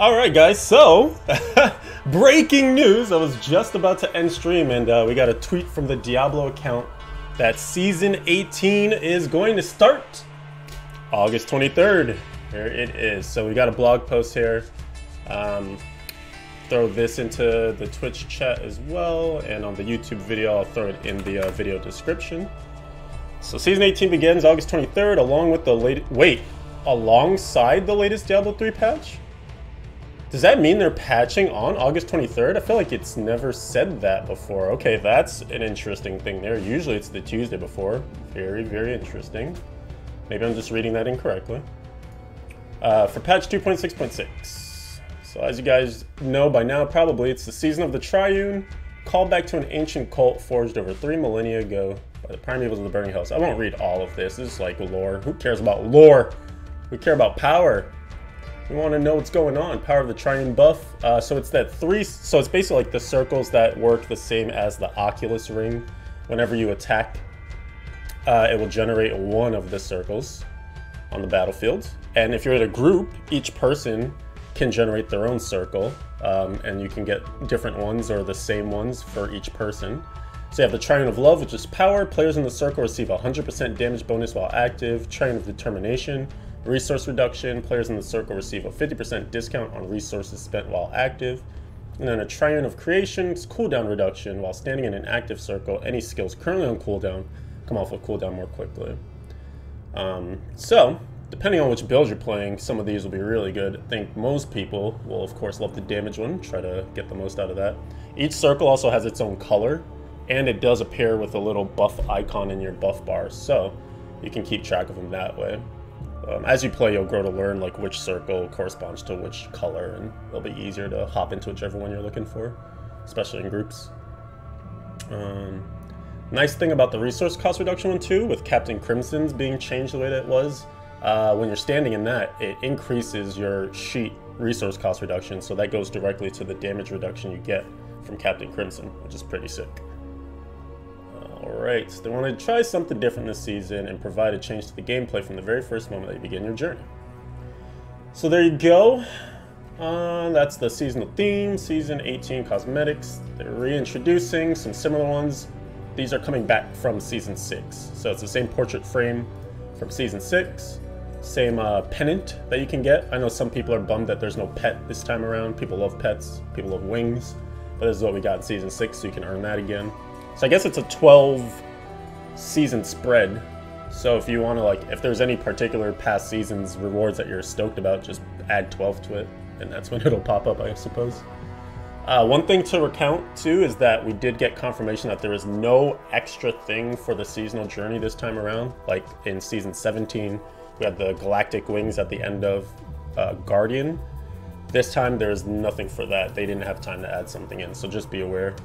Alright guys, so breaking news. I was just about to end stream and we got a tweet from the Diablo account that Season 18 is going to start August 23rd. Here it is. So we got a blog post here. Throw this into the Twitch chat as well, and on the YouTube video I'll throw it in the video description. So Season 18 begins August 23rd along with the alongside the latest Diablo 3 patch? Does that mean they're patching on August 23rd? I feel like it's never said that before. Okay, that's an interesting thing there. Usually it's the Tuesday before. Very, very interesting. Maybe I'm just reading that incorrectly. For patch 2.6.6. So as you guys know by now, probably, it's the Season of the Triune, called back to an ancient cult forged over 3 millennia ago by the primevals of the Burning Hells. I won't read all of this. This is like lore. Who cares about lore? We care about power. We want to know what's going on. Power of the Triune buff. So it's that so it's basically like the circles that work the same as the Oculus ring. Whenever you attack, it will generate one of the circles on the battlefield. And if you're in a group, each person can generate their own circle. And you can get different ones or the same ones for each person. So you have the Triune of Love, which is power. Players in the circle receive a 100% damage bonus while active. Triune of Determination. Resource reduction, players in the circle receive a 50% discount on resources spent while active. And then a Triune of Creation, cooldown reduction. While standing in an active circle, any skills currently on cooldown come off of cooldown more quickly. So, depending on which build you're playing, some of these will be really good. I think most people will, of course, love the damage one, try to get the most out of that. Each circle also has its own color, and it does appear with a little buff icon in your buff bar, so you can keep track of them that way. As you play, you'll grow to learn like which circle corresponds to which color, and it'll be easier to hop into whichever one you're looking for, especially in groups. Nice thing about the resource cost reduction one too, with Captain Crimson's being changed the way that it was, when you're standing in that, it increases your sheet resource cost reduction, so that goes directly to the damage reduction you get from Captain Crimson, which is pretty sick. Alright, so they want to try something different this season and provide a change to the gameplay from the very first moment that you begin your journey. So there you go. That's the seasonal theme, Season 18 cosmetics. They're reintroducing some similar ones. These are coming back from Season 6. So it's the same portrait frame from Season 6. Same pennant that you can get. I know some people are bummed that there's no pet this time around. People love pets. People love wings. But this is what we got in Season 6, so you can earn that again. So I guess it's a 12 season spread. So if you want to, like, if there's any particular past seasons rewards that you're stoked about, just add 12 to it, and that's when it'll pop up, I suppose. One thing to recount too is that we did get confirmation that there is no extra thing for the seasonal journey this time around. Like in Season 17, we had the galactic wings at the end of Guardian. This time there's nothing for that. They didn't have time to add something in, so just be aware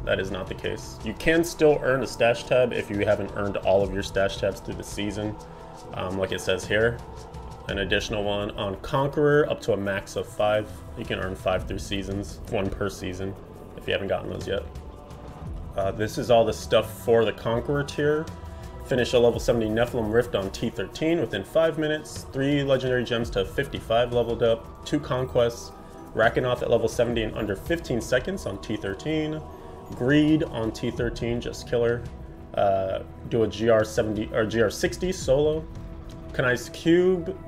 that is not the case. You can still earn a stash tab if you haven't earned all of your stash tabs through the season, like it says here. An additional one on Conqueror, up to a max of 5. You can earn 5 through seasons, 1 per season, if you haven't gotten those yet. This is all the stuff for the Conqueror tier. Finish a level 70 Nephilim Rift on T13 within 5 minutes, 3 legendary gems to 55 leveled up, 2 Conquests, Rakanoth at level 70 in under 15 seconds on T13. Greed on T13, just killer. Do a GR70 or GR60 solo. Kanai's Cube,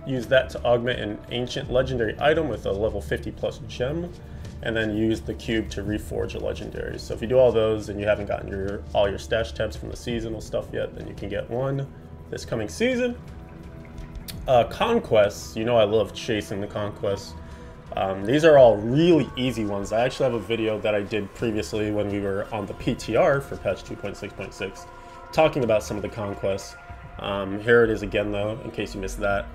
use that to augment an ancient legendary item with a level 50 plus gem, and then use the cube to reforge a legendary. So if you do all those and you haven't gotten all your stash tabs from the seasonal stuff yet, then you can get one this coming season. Conquests, you know I love chasing the Conquests. These are all really easy ones. I actually have a video that I did previously when we were on the PTR for patch 2.6.6 talking about some of the Conquests. Here it is again though, in case you missed that.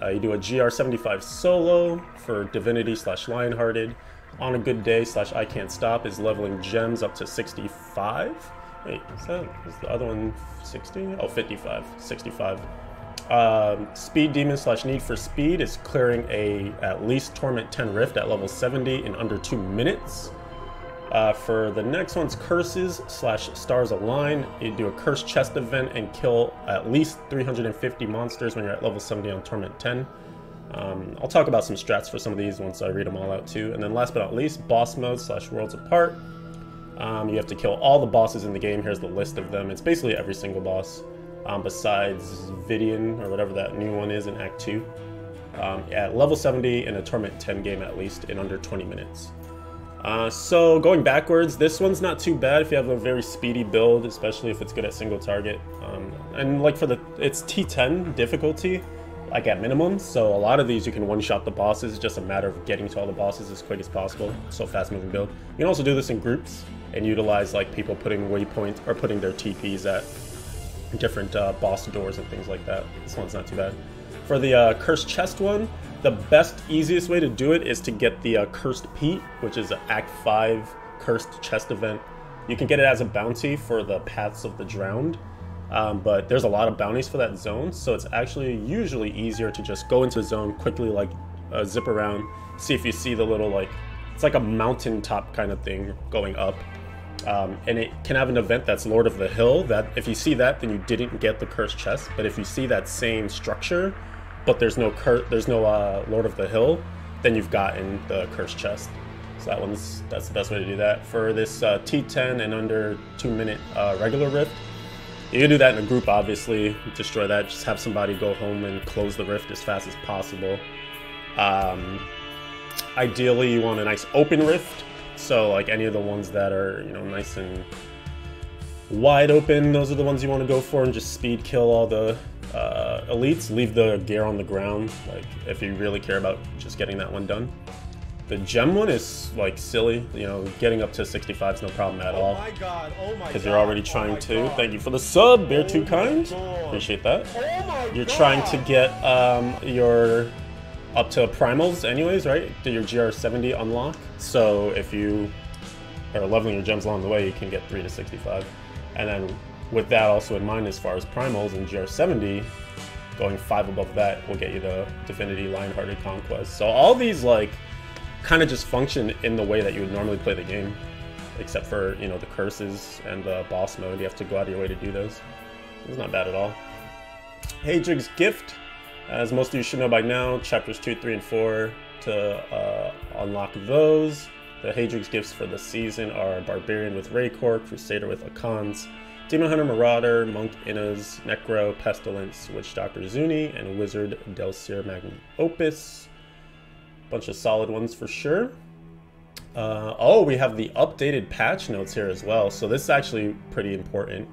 You do a GR75 solo for Divinity / Lionhearted. On a Good Day / I Can't Stop is leveling gems up to 65. Wait, is the other one 60? Oh, 55, 65. Speed Demon / Need for Speed is clearing a at least Torment 10 Rift at level 70 in under 2 minutes. For the next one's Curses / Stars Align, you do a Curse Chest event and kill at least 350 monsters when you're at level 70 on Torment 10. I'll talk about some strats for some of these once I read them all out too. And then last but not least, boss mode / worlds apart. You have to kill all the bosses in the game. Here's the list of them. It's basically every single boss besides Vidian or whatever that new one is in Act 2. At level 70 in a Torment 10 game at least in under 20 minutes. So going backwards, this one's not too bad if you have a very speedy build, especially if it's good at single target. And like it's T10 difficulty, like at minimum, so a lot of these you can one-shot the bosses. It's just a matter of getting to all the bosses as quick as possible. So fast-moving build. You can also do this in groups and utilize like people putting waypoints or putting their TPs at different boss doors and things like that. This one's not too bad. For the Cursed Chest one, the best, easiest way to do it is to get the Cursed Peat, which is an Act 5 Cursed Chest event. You can get it as a bounty for the Paths of the Drowned, but there's a lot of bounties for that zone, so it's actually usually easier to just go into the zone, quickly like zip around, see if you see the little like, it's like a mountaintop kind of thing going up. And it can have an event that's Lord of the Hill, that if you see that, then you didn't get the Cursed Chest. But if you see that same structure, but there's no Lord of the Hill, then you've gotten the Cursed Chest. So that's the best way to do that. For this T10 and under 2-minute regular rift, you can do that in a group, obviously. Destroy that, just have somebody go home and close the rift as fast as possible. Ideally, you want a nice open rift. So like any of the ones that are, you know, nice and wide open, those are the ones you want to go for, and just speed kill all the elites. Leave the gear on the ground, like if you really care about just getting that one done. The gem one is like silly, you know, getting up to 65 is no problem at all. Oh my god, oh my god. Because you're already trying to. Thank you for the sub, Bear Too Kind. Appreciate that. You're trying to get your up to primals anyways, right? Do your GR70 unlock. So if you are leveling your gems along the way, you can get 3 to 65. And then with that also in mind, as far as primals and GR70, going 5 above that will get you the Divinity Lionhearted Conquest. So all these like kind of just function in the way that you would normally play the game, except for, you know, the curses and the boss mode. You have to go out of your way to do those. It's not bad at all. Hadrig's Gift. As most of you should know by now, chapters 2, 3, and 4 to unlock those. The Hadrig's gifts for the season are Barbarian with Raycor, Crusader with Akans, Demon Hunter Marauder, Monk Innas, Necro, Pestilence, Witch Doctor Zuni, and Wizard Delcir Magnum Opus. Bunch of solid ones for sure. Oh, we have the updated patch notes here as well. So this is actually pretty important,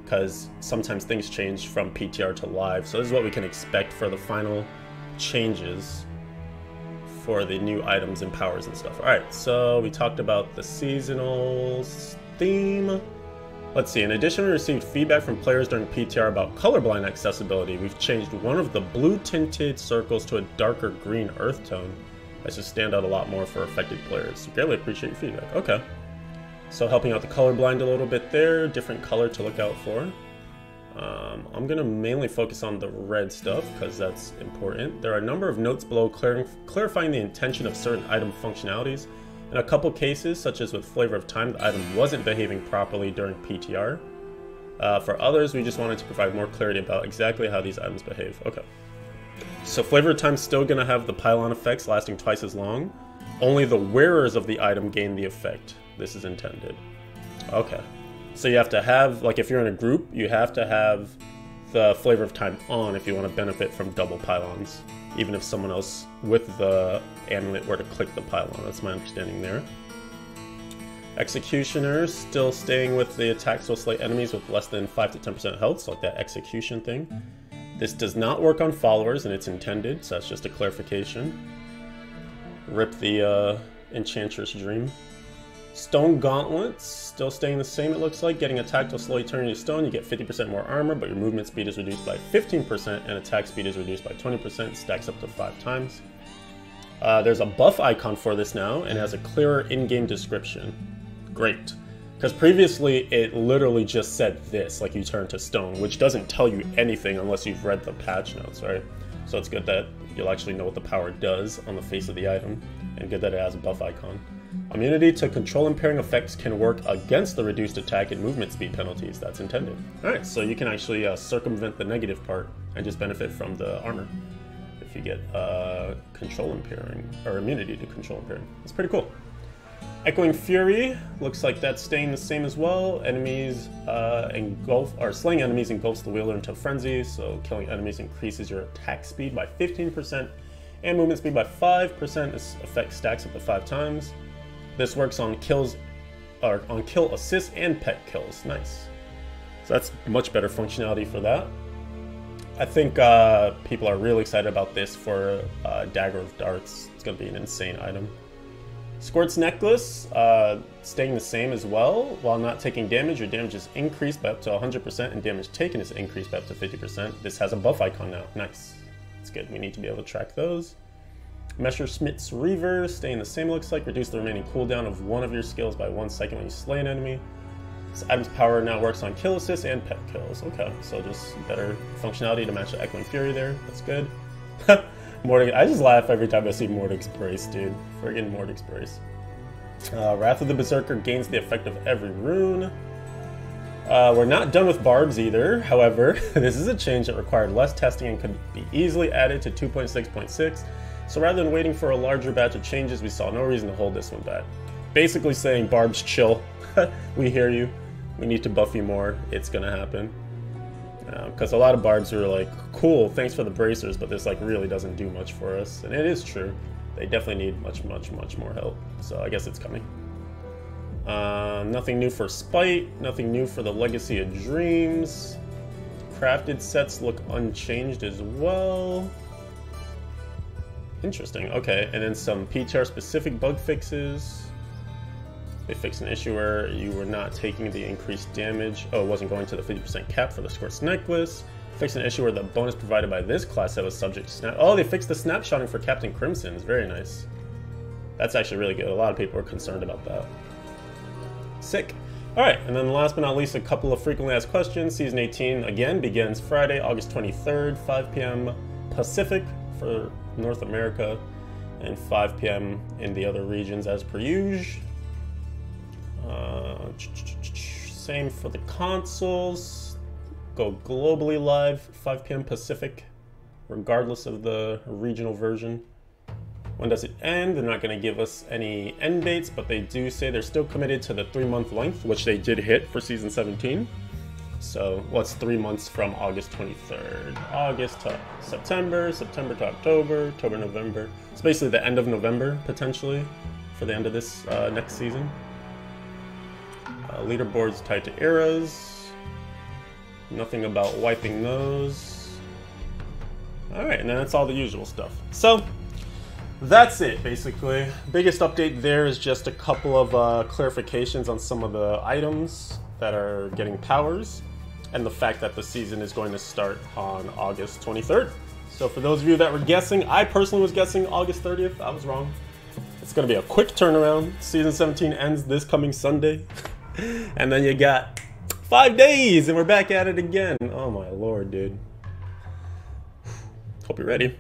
because sometimes things change from PTR to live. So this is what we can expect for the final changes for the new items and powers and stuff. All right, so we talked about the seasonal theme. Let's see, in addition, we received feedback from players during PTR about colorblind accessibility. We've changed one of the blue tinted circles to a darker green earth tone. That should stand out a lot more for affected players. Greatly appreciate your feedback. Okay. So helping out the colorblind a little bit there, different color to look out for. I'm going to mainly focus on the red stuff because that's important. There are a number of notes below clarifying the intention of certain item functionalities. In a couple cases, such as with Flavor of Time, the item wasn't behaving properly during PTR. For others, we just wanted to provide more clarity about exactly how these items behave. Okay. So Flavor of Time is still going to have the pylon effects lasting twice as long. Only the wearers of the item gain the effect. This is intended. Okay. So you have to have, like if you're in a group, you have to have the Flavor of Time on if you want to benefit from double pylons. Even if someone else with the amulet were to click the pylon. That's my understanding there. Executioners still staying with the attacks will slay enemies with less than 5 to 10% health, so like that execution thing. This does not work on followers, and it's intended, so that's just a clarification. Rip the Enchantress dream. Stone Gauntlets, still staying the same it looks like. Getting attacked will slowly turn into stone. You get 50% more armor, but your movement speed is reduced by 15%, and attack speed is reduced by 20%. Stacks up to 5 times. There's a buff icon for this now, and has a clearer in-game description. Great. Because previously, it literally just said this, like you turn to stone, which doesn't tell you anything unless you've read the patch notes, right? So it's good that you'll actually know what the power does on the face of the item, and good that it has a buff icon. Immunity to control impairing effects can work against the reduced attack and movement speed penalties. That's intended. Alright, so you can actually circumvent the negative part and just benefit from the armor. if you get control impairing, or immunity to control impairing. It's pretty cool. Echoing Fury, looks like that's staying the same as well. Enemies slaying enemies engulfs the wielder into a frenzy, so killing enemies increases your attack speed by 15% and movement speed by 5%. This effect stacks up to 5 times. This works on kill assists and pet kills. Nice. So that's much better functionality for that. I think people are really excited about this for Dagger of Darts. It's going to be an insane item. Squirts Necklace, staying the same as well. While not taking damage, your damage is increased by up to 100% and damage taken is increased by up to 50%. This has a buff icon now. Nice. That's good. We need to be able to track those. Messerschmitt's Reaver, staying the same looks like. Reduce the remaining cooldown of one of your skills by 1 second when you slay an enemy. This item's power now works on kill assists and pet kills. Okay, so just better functionality to match the Echoing Fury there. That's good. Mordig, I just laugh every time I see Mordic's Brace, dude. Friggin' Mordic's Brace. Wrath of the Berserker gains the effect of every rune. We're not done with barbs either. However, this is a change that required less testing and could be easily added to 2.6.6. So rather than waiting for a larger batch of changes, we saw no reason to hold this one back. Basically saying, barbs, chill. We hear you. We need to buff you more. It's gonna happen. Because a lot of barbs are like, cool, thanks for the bracers, but this like really doesn't do much for us. And it is true. They definitely need much more help. So I guess it's coming. Nothing new for Spite. Nothing new for the Legacy of Dreams. Crafted sets look unchanged as well. Interesting. Okay, and then some PTR specific bug fixes. They fixed an issue where you were not taking the increased damage. Oh, it wasn't going to the 50% cap for the Squirts Necklace. Fixed an issue where the bonus provided by this class that was subject to snap. Oh, they fixed the snapshotting for Captain Crimson's. Very nice. That's actually really good. A lot of people are concerned about that. Sick. Alright, and then last but not least, a couple of frequently asked questions. Season 18, again, begins Friday, August 23rd, 5 p.m. Pacific for North America, and 5 p.m. in the other regions as per usual. Same for the consoles. Go globally live, 5 p.m. Pacific, regardless of the regional version. When does it end? They're not going to give us any end dates, but they do say they're still committed to the 3-month length, which they did hit for Season 17. So, what's 3 months from August 23rd? August to September, September to October, October, November. It's basically the end of November, potentially, for the end of this next season. Leaderboards tied to eras. Nothing about wiping those. Alright, and then that's all the usual stuff. So, that's it, basically. Biggest update there is just a couple of clarifications on some of the items that are getting powers, and the fact that the season is going to start on August 23rd. So for those of you that were guessing, I personally was guessing August 30th. I was wrong. It's going to be a quick turnaround. Season 17 ends this coming Sunday. And then you got 5 days, and we're back at it again. Oh my lord, dude. Hope you're ready.